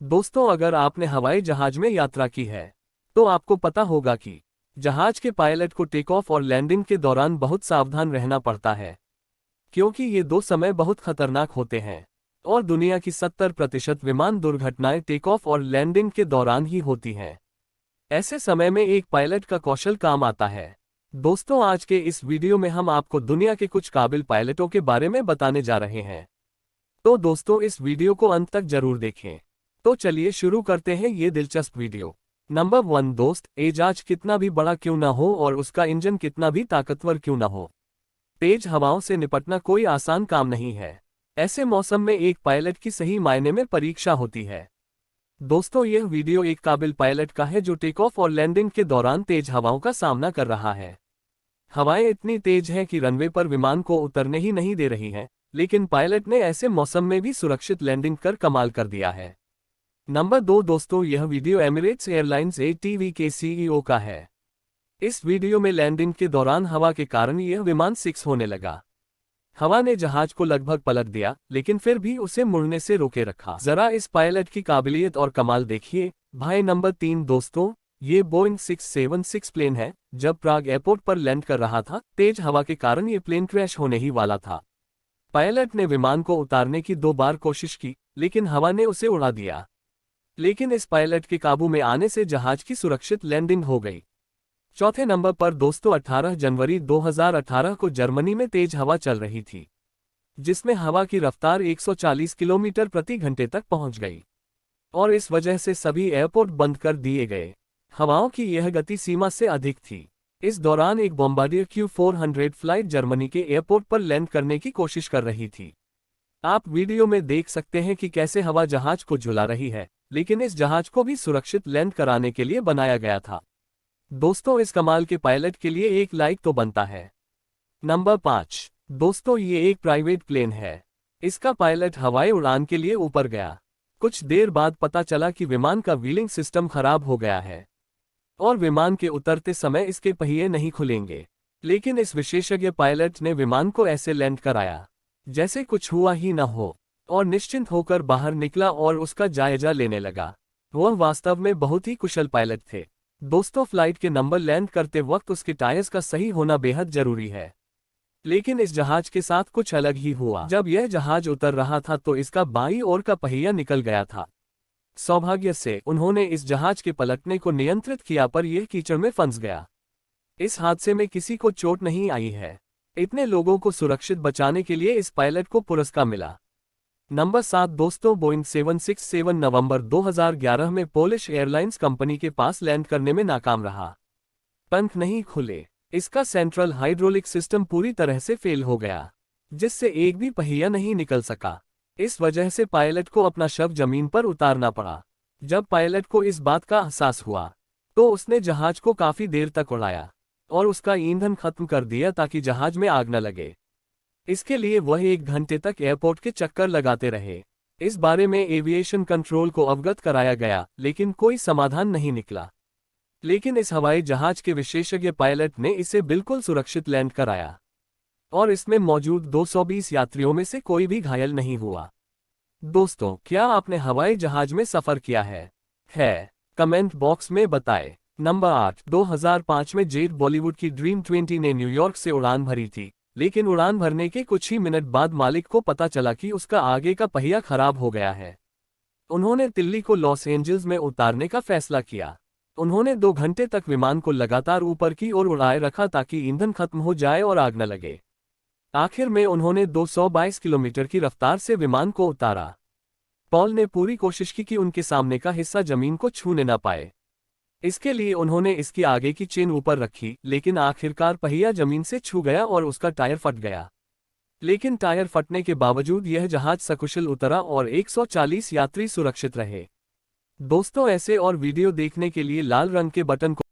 दोस्तों, अगर आपने हवाई जहाज में यात्रा की है तो आपको पता होगा कि जहाज के पायलट को टेक ऑफ और लैंडिंग के दौरान बहुत सावधान रहना पड़ता है, क्योंकि ये दो समय बहुत खतरनाक होते हैं और दुनिया की 70% विमान दुर्घटनाएं टेक ऑफ और लैंडिंग के दौरान ही होती हैं। ऐसे समय में एक पायलट का कौशल काम आता है। दोस्तों, आज के इस वीडियो में हम आपको दुनिया के कुछ काबिल पायलटों के बारे में बताने जा रहे हैं। तो दोस्तों, इस वीडियो को अंत तक जरूर देखें। तो चलिए शुरू करते हैं ये दिलचस्प वीडियो। नंबर 1 दोस्त, जहाज कितना भी बड़ा क्यों ना हो और उसका इंजन कितना भी ताकतवर क्यों ना हो, तेज हवाओं से निपटना कोई आसान काम नहीं है। ऐसे मौसम में एक पायलट की सही मायने में परीक्षा होती है। दोस्तों, यह वीडियो एक काबिल पायलट का है जो टेक ऑफ और लैंडिंग के दौरान तेज हवाओं का सामना कर रहा है। हवाएं इतनी तेज हैं कि रनवे पर विमान को उतरने ही नहीं दे रही हैं, लेकिन पायलट ने ऐसे मौसम में भी सुरक्षित लैंडिंग कर कमाल कर दिया है। नंबर 2 दोस्तों, यह वीडियो एमिरेट्स एयरलाइंस ATV के CEO का है। इस वीडियो में लैंडिंग के दौरान हवा के कारण यह विमान 6 होने लगा। हवा ने जहाज को लगभग पलट दिया, लेकिन फिर भी उसे मुड़ने से रोके रखा। जरा इस पायलट की काबिलियत और कमाल देखिए भाई। नंबर 3 दोस्तों, ये बोइंग 676 प्लेन है। जब प्राग एयरपोर्ट पर लैंड कर रहा था, तेज हवा के कारण ये प्लेन क्रैश होने ही वाला था। पायलट ने विमान को उतारने की 2 बार कोशिश की, लेकिन हवा ने उसे उड़ा दिया। लेकिन इस पायलट के काबू में आने से जहाज की सुरक्षित लैंडिंग हो गई। चौथे नंबर पर दोस्तों, 18 जनवरी 2018 को जर्मनी में तेज हवा चल रही थी, जिसमें हवा की रफ्तार 140 किलोमीटर प्रति घंटे तक पहुंच गई और इस वजह से सभी एयरपोर्ट बंद कर दिए गए। हवाओं की यह गति सीमा से अधिक थी। इस दौरान एक बॉम्बार्डियर Q400 फ्लाइट जर्मनी के एयरपोर्ट पर लैंड करने की कोशिश कर रही थी। आप वीडियो में देख सकते हैं कि कैसे हवा जहाज को झुला रही है, लेकिन इस जहाज को भी सुरक्षित लैंड कराने के लिए बनाया गया था। दोस्तों, इस कमाल के पायलट के लिए एक लाइक तो बनता है। नंबर 5 दोस्तों, ये एक प्राइवेट प्लेन है। इसका पायलट हवाई उड़ान के लिए ऊपर गया। कुछ देर बाद पता चला कि विमान का व्हीलिंग सिस्टम खराब हो गया है और विमान के उतरते समय इसके पहिए नहीं खुलेंगे। लेकिन इस विशेषज्ञ पायलट ने विमान को ऐसे लैंड कराया जैसे कुछ हुआ ही न हो और निश्चिंत होकर बाहर निकला और उसका जायजा लेने लगा। वह वास्तव में बहुत ही कुशल पायलट थे। दोस्तों, फ्लाइट के नंबर लैंड करते वक्त उसके टायर्स का सही होना बेहद जरूरी है, लेकिन इस जहाज के साथ कुछ अलग ही हुआ। जब यह जहाज उतर रहा था तो इसका बाईं ओर का पहिया निकल गया था। सौभाग्य से उन्होंने इस जहाज के पलटने को नियंत्रित किया, पर यह कीचड़ में फंस गया। इस हादसे में किसी को चोट नहीं आई है। इतने लोगों को सुरक्षित बचाने के लिए इस पायलट को पुरस्कार मिला। नंबर 7 दोस्तों, बोइंग 767 नवंबर 2011 में पोलिश एयरलाइंस कंपनी के पास लैंड करने में नाकाम रहा। पंख नहीं खुले। इसका सेंट्रल हाइड्रोलिक सिस्टम पूरी तरह से फेल हो गया, जिससे एक भी पहिया नहीं निकल सका। इस वजह से पायलट को अपना शव जमीन पर उतारना पड़ा। जब पायलट को इस बात का एहसास हुआ तो उसने जहाज को काफी देर तक उड़ाया और उसका ईंधन खत्म कर दिया ताकि जहाज में आग न लगे। इसके लिए वह 1 घंटे तक एयरपोर्ट के चक्कर लगाते रहे। इस बारे में एविएशन कंट्रोल को अवगत कराया गया, लेकिन कोई समाधान नहीं निकला। लेकिन इस हवाई जहाज के विशेषज्ञ पायलट ने इसे बिल्कुल सुरक्षित लैंड कराया और इसमें मौजूद 220 यात्रियों में से कोई भी घायल नहीं हुआ। दोस्तों, क्या आपने हवाई जहाज में सफर किया है? कमेंट बॉक्स में बताएं। नंबर 8 2005 में जेट बॉलीवुड की ड्रीम 20 ने न्यूयॉर्क से उड़ान भरी थी, लेकिन उड़ान भरने के कुछ ही मिनट बाद मालिक को पता चला कि उसका आगे का पहिया खराब हो गया है। उन्होंने तिल्ली को लॉस एंजल्स में उतारने का फैसला किया। उन्होंने 2 घंटे तक विमान को लगातार ऊपर की ओर उड़ाए रखा ताकि ईंधन खत्म हो जाए और आग न लगे। आखिर में उन्होंने 222 किलोमीटर की रफ्तार से विमान को उतारा। पॉल ने पूरी कोशिश की कि उनके सामने का हिस्सा जमीन को छूने न पाए। इसके लिए उन्होंने इसकी आगे की चेन ऊपर रखी, लेकिन आखिरकार पहिया जमीन से छू गया और उसका टायर फट गया। लेकिन टायर फटने के बावजूद यह जहाज सकुशल उतरा और 140 यात्री सुरक्षित रहे। दोस्तों, ऐसे और वीडियो देखने के लिए लाल रंग के बटन को